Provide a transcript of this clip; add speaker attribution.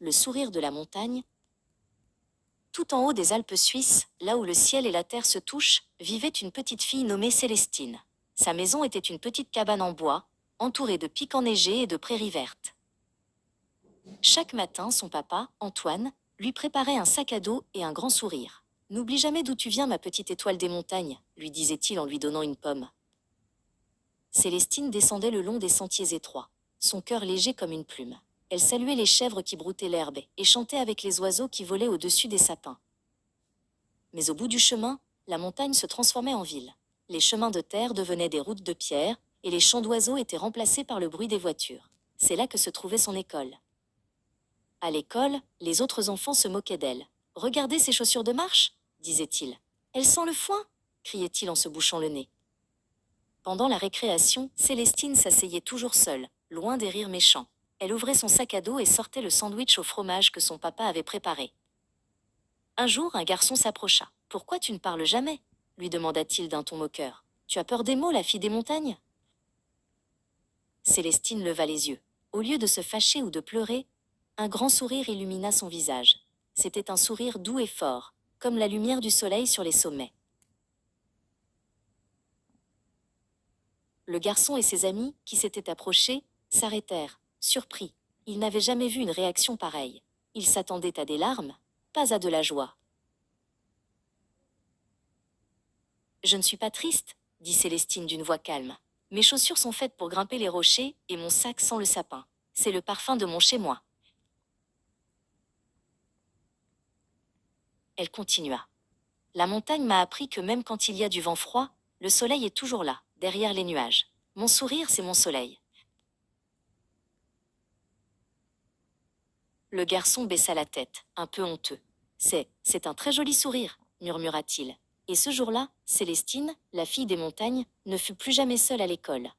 Speaker 1: le sourire de la montagne. Tout en haut des Alpes suisses, là où le ciel et la terre se touchent, vivait une petite fille nommée Célestine. Sa maison était une petite cabane en bois, entourée de pics enneigés et de prairies vertes. Chaque matin, son papa, Antoine, lui préparait un sac à dos et un grand sourire. « N'oublie jamais d'où tu viens, ma petite étoile des montagnes », lui disait-il en lui donnant une pomme. Célestine descendait le long des sentiers étroits, son cœur léger comme une plume. Elle saluait les chèvres qui broutaient l'herbe et chantait avec les oiseaux qui volaient au-dessus des sapins. Mais au bout du chemin, la montagne se transformait en ville. Les chemins de terre devenaient des routes de pierre et les chants d'oiseaux étaient remplacés par le bruit des voitures. C'est là que se trouvait son école. À l'école, les autres enfants se moquaient d'elle. « Regardez ces chaussures de marche !» disait-il. « Elles sentent le foin !» criait-il en se bouchant le nez. Pendant la récréation, Célestine s'asseyait toujours seule, loin des rires méchants. Elle ouvrait son sac à dos et sortait le sandwich au fromage que son papa avait préparé. Un jour, un garçon s'approcha. « Pourquoi tu ne parles jamais ?» lui demanda-t-il d'un ton moqueur. « Tu as peur des mots, la fille des montagnes ?» Célestine leva les yeux. Au lieu de se fâcher ou de pleurer, un grand sourire illumina son visage. C'était un sourire doux et fort, comme la lumière du soleil sur les sommets. Le garçon et ses amis, qui s'étaient approchés, s'arrêtèrent, surpris. Ils n'avaient jamais vu une réaction pareille. Ils s'attendaient à des larmes, pas à de la joie. « Je ne suis pas triste, » dit Célestine d'une voix calme. « Mes chaussures sont faites pour grimper les rochers et mon sac sent le sapin. C'est le parfum de mon chez-moi. » Elle continua. « La montagne m'a appris que même quand il y a du vent froid, le soleil est toujours là, derrière les nuages. Mon sourire, c'est mon soleil. » Le garçon baissa la tête, un peu honteux. « C'est un très joli sourire, » murmura-t-il. Et ce jour-là, Célestine, la fille des montagnes, ne fut plus jamais seule à l'école.